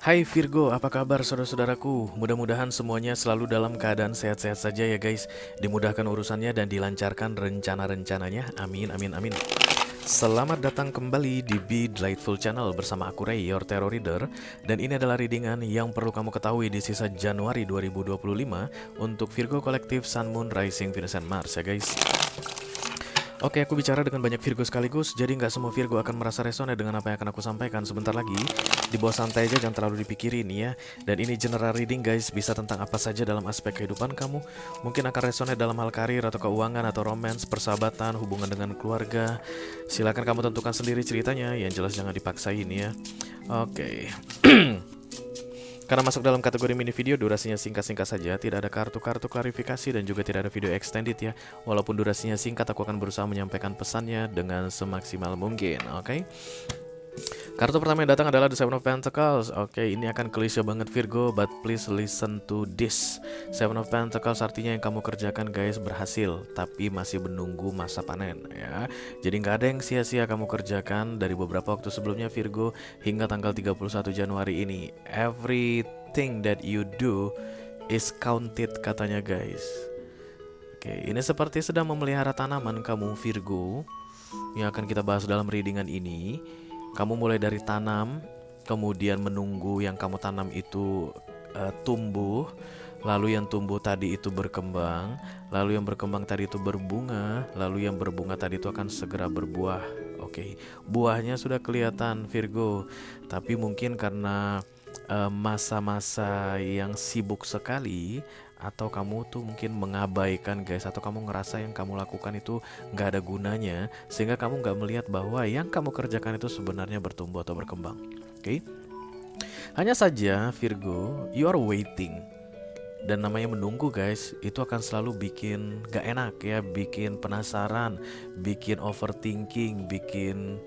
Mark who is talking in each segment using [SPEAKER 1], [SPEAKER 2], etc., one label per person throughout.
[SPEAKER 1] Hai Virgo, apa kabar saudara-saudaraku? Mudah-mudahan semuanya selalu dalam keadaan sehat-sehat saja ya guys. Dimudahkan urusannya dan dilancarkan rencana-rencananya. Amin, amin, amin. Selamat datang kembali di Be Delightful Channel bersama aku Ray, your tarot reader. Dan ini adalah readingan yang perlu kamu ketahui di sisa Januari 2025 untuk Virgo Kolektif Sun, Moon, Rising, Venus, and Mars ya guys. Oke, aku bicara dengan banyak Virgo sekaligus, jadi nggak semua Virgo akan merasa resonate dengan apa yang akan aku sampaikan sebentar lagi. Dibawa santai aja, jangan terlalu dipikirin ya. Dan ini general reading guys, bisa tentang apa saja dalam aspek kehidupan kamu. Mungkin akan resonate dalam hal karir atau keuangan atau romance, persahabatan, hubungan dengan keluarga. Silakan kamu tentukan sendiri ceritanya, yang jelas jangan dipaksain ya. Oke. Karena masuk dalam kategori mini video, durasinya singkat-singkat saja, tidak ada kartu-kartu klarifikasi dan juga tidak ada video extended ya. Walaupun durasinya singkat, aku akan berusaha menyampaikan pesannya dengan semaksimal mungkin, oke? Kartu pertama yang datang adalah The Seven of Pentacles. Oke, ini akan klise banget Virgo, but please listen to this. Seven of Pentacles artinya yang kamu kerjakan guys berhasil, tapi masih menunggu masa panen ya. Jadi nggak ada yang sia-sia kamu kerjakan dari beberapa waktu sebelumnya Virgo hingga tanggal 31 Januari ini. Everything that you do is counted katanya guys. Oke, ini seperti sedang memelihara tanaman kamu Virgo yang akan kita bahas dalam readingan ini. Kamu mulai dari tanam, kemudian menunggu yang kamu tanam itu tumbuh, lalu yang tumbuh tadi itu berkembang, lalu yang berkembang tadi itu berbunga, lalu yang berbunga tadi itu akan segera berbuah. Oke, buahnya sudah kelihatan Virgo, tapi mungkin karena masa-masa yang sibuk sekali, atau kamu tuh mungkin mengabaikan guys, atau kamu ngerasa yang kamu lakukan itu nggak ada gunanya, sehingga kamu nggak melihat bahwa yang kamu kerjakan itu sebenarnya bertumbuh atau berkembang. Oke, hanya saja Virgo, you are waiting. Dan namanya menunggu guys, itu akan selalu bikin gak enak ya, bikin penasaran, bikin overthinking, bikin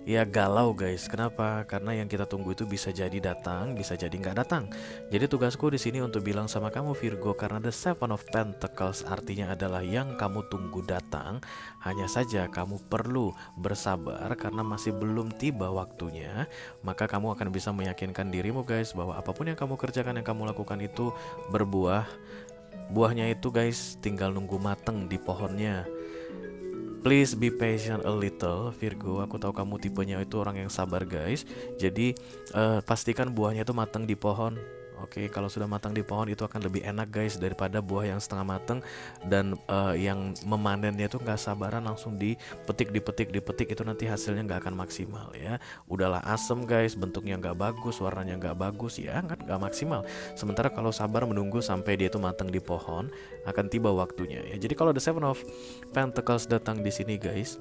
[SPEAKER 1] ya galau guys. Kenapa? Karena yang kita tunggu itu bisa jadi datang, bisa jadi nggak datang. Jadi tugasku di sini untuk bilang sama kamu Virgo, karena the Seven of Pentacles artinya adalah yang kamu tunggu datang. Hanya saja kamu perlu bersabar karena masih belum tiba waktunya. Maka kamu akan bisa meyakinkan dirimu guys bahwa apapun yang kamu kerjakan, yang kamu lakukan itu berbuah. Buahnya itu guys tinggal nunggu mateng di pohonnya. Please be patient a little Virgo. Aku tahu kamu tipenya itu orang yang sabar guys. Jadi pastikan buahnya itu matang di pohon. Oke, kalau sudah matang di pohon itu akan lebih enak guys daripada buah yang setengah matang dan yang memanennya itu nggak sabaran langsung dipetik itu nanti hasilnya nggak akan maksimal ya. Udahlah asem guys, bentuknya nggak bagus, warnanya nggak bagus ya, nggak maksimal. Sementara kalau sabar menunggu sampai dia itu matang di pohon, akan tiba waktunya ya. Jadi kalau The Seven of Pentacles datang di sini guys,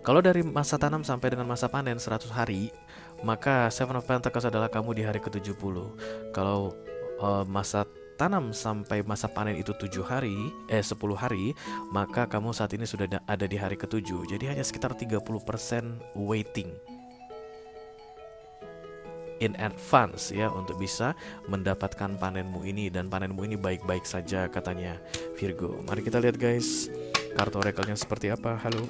[SPEAKER 1] kalau dari masa tanam sampai dengan masa panen 100 hari, maka Seven of Pentacles adalah kamu di hari ke-70. Kalau masa tanam sampai masa panen itu 10 hari, maka kamu saat ini sudah ada di hari ke-7. Jadi hanya sekitar 30% waiting in advance ya untuk bisa mendapatkan panenmu ini, dan panenmu ini baik-baik saja katanya Virgo. Mari kita lihat guys, kartu oracle-nya seperti apa. Halo.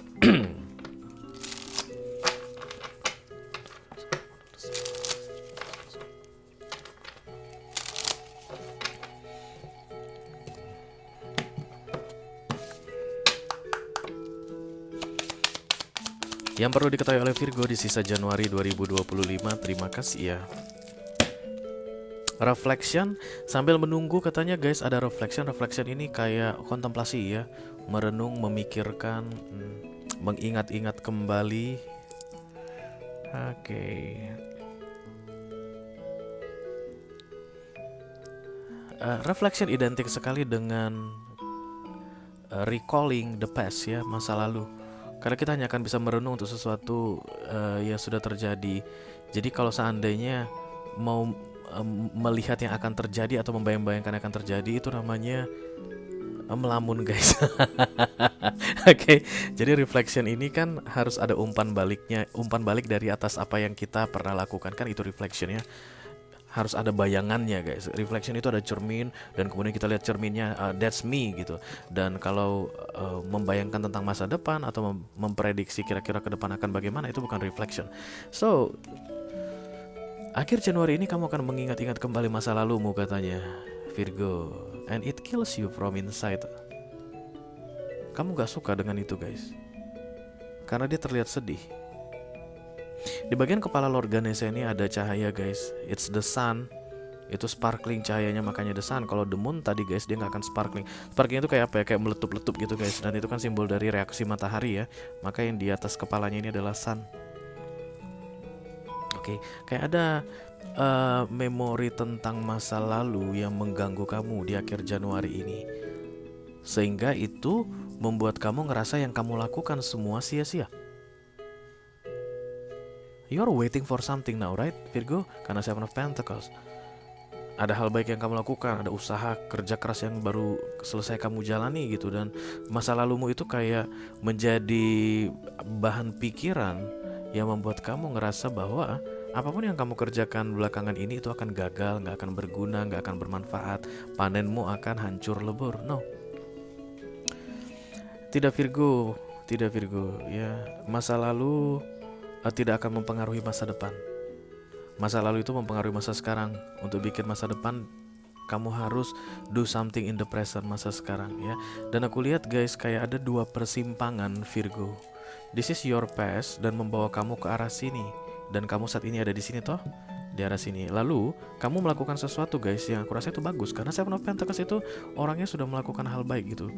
[SPEAKER 1] Yang perlu diketahui oleh Virgo di sisa Januari 2025, terima kasih ya. Reflection, sambil menunggu katanya guys, ada reflection. Reflection ini kayak kontemplasi ya, merenung, memikirkan, mengingat-ingat kembali. Oke. Reflection identik sekali dengan recalling the past ya, masa lalu. Karena kita hanya akan bisa merenung untuk sesuatu yang sudah terjadi. Jadi kalau seandainya mau melihat yang akan terjadi atau membayang-bayangkan yang akan terjadi, itu namanya melamun guys. Oke, jadi reflection ini kan harus ada umpan baliknya, umpan balik dari atas apa yang kita pernah lakukan, kan itu reflection ya. Harus ada bayangannya guys. Reflection itu ada cermin, dan kemudian kita lihat cerminnya, that's me gitu. Dan kalau membayangkan tentang masa depan atau memprediksi kira-kira ke depan akan bagaimana, itu bukan reflection. So Akhir Januari ini kamu akan mengingat-ingat kembali masa lalumu katanya, Virgo. And it kills you from inside. Kamu gak suka dengan itu guys, karena dia terlihat sedih. Di bagian kepala Lord Ganesha ini ada cahaya guys. It's the sun. Itu sparkling cahayanya, makanya the sun. Kalau the moon tadi guys, dia nggak akan sparkling. Sparkling itu kayak apa ya? Kayak meletup-letup gitu guys. Dan itu kan simbol dari reaksi matahari ya. Maka yang di atas kepalanya ini adalah sun. Oke, kayak ada memori tentang masa lalu yang mengganggu kamu di akhir Januari ini. Sehingga itu membuat kamu ngerasa yang kamu lakukan semua sia-sia. You're waiting for something now, right, Virgo? Karena Seven of Pentacles. Ada hal baik yang kamu lakukan, ada usaha kerja keras yang baru selesai kamu jalani gitu. Dan masa lalumu itu kayak menjadi bahan pikiran yang membuat kamu ngerasa bahwa apapun yang kamu kerjakan belakangan ini itu akan gagal, gak akan berguna, gak akan bermanfaat. Panenmu akan hancur lebur. No, tidak Virgo, tidak Virgo ya. Masa lalu tidak akan mempengaruhi masa depan. Masa lalu itu mempengaruhi masa sekarang. Untuk bikin masa depan, kamu harus do something in the present, masa sekarang ya. Dan aku lihat guys, kayak ada dua persimpangan Virgo. This is your past dan membawa kamu ke arah sini. Dan kamu saat ini ada di sini toh, di arah sini. Lalu kamu melakukan sesuatu guys yang aku rasa itu bagus, karena Seven of Pentacles itu orangnya sudah melakukan hal baik gitu.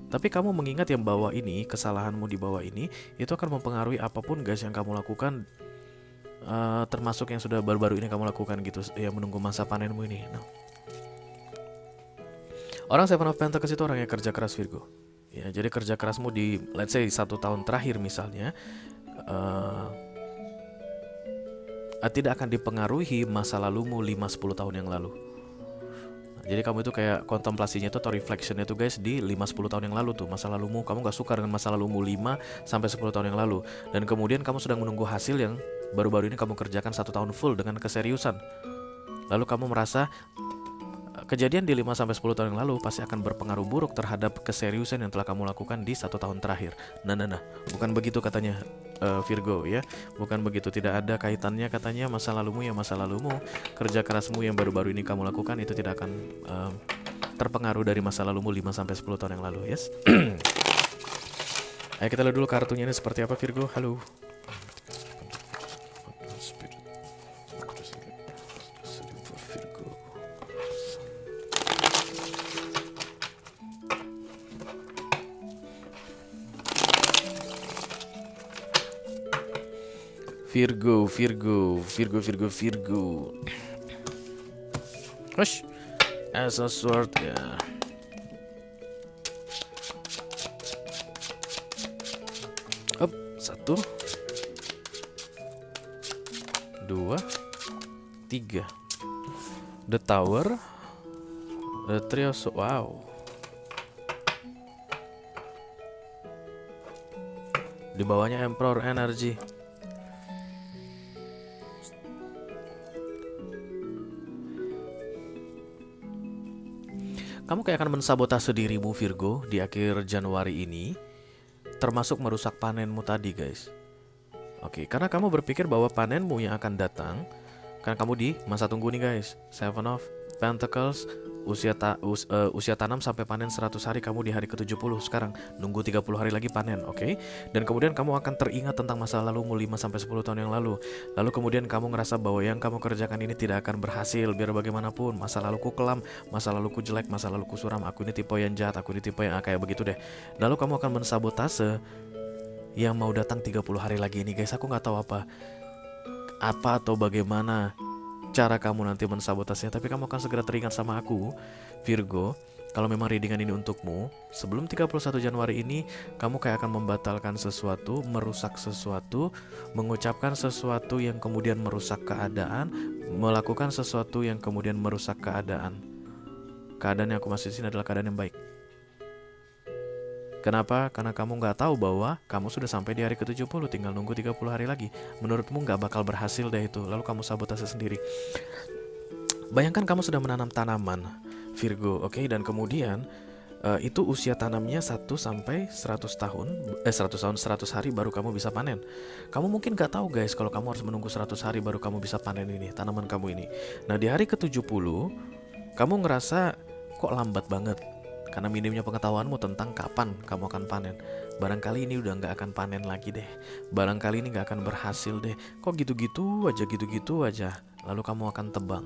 [SPEAKER 1] Tapi kamu mengingat yang bawah ini, kesalahanmu di bawah ini, itu akan mempengaruhi apapun guys yang kamu lakukan. Termasuk yang sudah baru-baru ini kamu lakukan gitu, yang menunggu masa panenmu ini. Nah, orang Seven of Pentacles itu orang yang kerja keras Virgo ya. Jadi kerja kerasmu di let's say 1 tahun terakhir misalnya tidak akan dipengaruhi masa lalumu 5-10 tahun yang lalu. Jadi kamu itu kayak kontemplasinya itu atau reflectionnya itu guys di 5-10 tahun yang lalu tuh. Masa lalumu, kamu gak suka dengan masa lalumu 5-10 tahun yang lalu. Dan kemudian kamu sedang menunggu hasil yang baru-baru ini kamu kerjakan 1 tahun full dengan keseriusan. Lalu kamu merasa kejadian di 5-10 tahun yang lalu pasti akan berpengaruh buruk terhadap keseriusan yang telah kamu lakukan di 1 tahun terakhir. Nah, bukan begitu katanya Virgo ya. Bukan begitu, tidak ada kaitannya katanya masa lalumu ya masa lalumu. Kerja kerasmu yang baru-baru ini kamu lakukan itu tidak akan terpengaruh dari masa lalumu 5-10 tahun yang lalu, yes. Ayo kita lihat dulu kartunya ini seperti apa Virgo. Halo. Virgo. Hush. As a sword ya. Up, 1 2 3. The Tower. The Trio. Wow. Di bawahnya Emperor Energy. Kamu kayak akan mensabotase dirimu Virgo di akhir Januari ini, termasuk merusak panenmu tadi guys. Oke, karena kamu berpikir bahwa panenmu yang akan datang, karena kamu di masa tunggu nih guys. Seven of Pentacles, usia tanam sampai panen 100 hari, kamu di hari ke-70 sekarang, nunggu 30 hari lagi panen, oke? Dan kemudian kamu akan teringat tentang masa lalumu 5-10 tahun yang lalu. Lalu kemudian kamu ngerasa bahwa yang kamu kerjakan ini tidak akan berhasil, biar bagaimanapun. Masa laluku kelam, masa laluku jelek, masa laluku suram, aku ini tipe yang jahat, aku ini tipe yang kayak begitu deh. Lalu kamu akan mensabotase yang mau datang 30 hari lagi ini guys. Aku gak tahu apa atau bagaimana cara kamu nanti mensabotasenya, tapi kamu akan segera teringat sama aku Virgo. Kalau memang readingan ini untukmu, sebelum 31 Januari ini kamu kayak akan membatalkan sesuatu, merusak sesuatu, mengucapkan sesuatu yang kemudian merusak keadaan, melakukan sesuatu yang kemudian merusak keadaan. Keadaan yang aku maksud di sini adalah keadaan yang baik. Kenapa? Karena kamu gak tahu bahwa kamu sudah sampai di hari ke-70, tinggal nunggu 30 hari lagi. Menurutmu gak bakal berhasil deh itu, lalu kamu sabotase sendiri. Bayangkan kamu sudah menanam tanaman Virgo, oke? Dan kemudian Itu usia tanamnya 1 sampai 100 tahun. 100 tahun 100 hari baru kamu bisa panen. Kamu mungkin gak tahu guys kalau kamu harus menunggu 100 hari baru kamu bisa panen ini tanaman kamu ini. Nah di hari ke-70 kamu ngerasa kok lambat banget karena minimnya pengetahuanmu tentang kapan kamu akan panen. Barangkali ini udah nggak akan panen lagi deh. Barangkali ini nggak akan berhasil deh. Kok gitu-gitu aja. Lalu kamu akan tebang.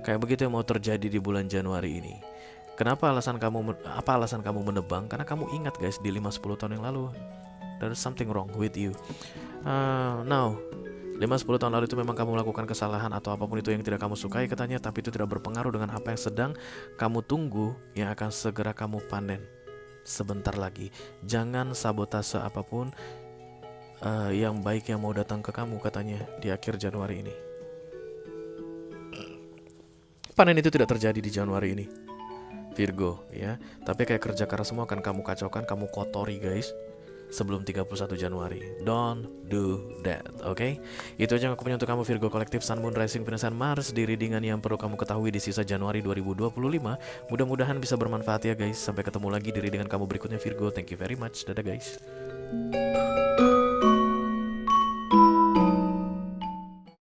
[SPEAKER 1] Kayak begitu yang mau terjadi di bulan Januari ini. Apa alasan kamu menebang? Karena kamu ingat guys di 5-10 tahun yang lalu there is something wrong with you. Now 5-10 tahun lalu itu memang kamu melakukan kesalahan atau apapun itu yang tidak kamu sukai katanya, tapi itu tidak berpengaruh dengan apa yang sedang kamu tunggu yang akan segera kamu panen sebentar lagi. Jangan sabotase apapun yang baik yang mau datang ke kamu katanya di akhir Januari ini. Panen itu tidak terjadi di Januari ini, Virgo ya. Tapi kayak kerja keras semua akan kamu kacaukan, kamu kotori guys sebelum 31 Januari. Don't do that, oke? Itu aja yang aku punya untuk kamu Virgo kolektif Sun, Moon, Rising, Venus, dan Mars di readingan yang perlu kamu ketahui di sisa Januari 2025. Mudah-mudahan bisa bermanfaat ya guys. Sampai ketemu lagi di readingan kamu berikutnya Virgo. Thank you very much. Dadah guys.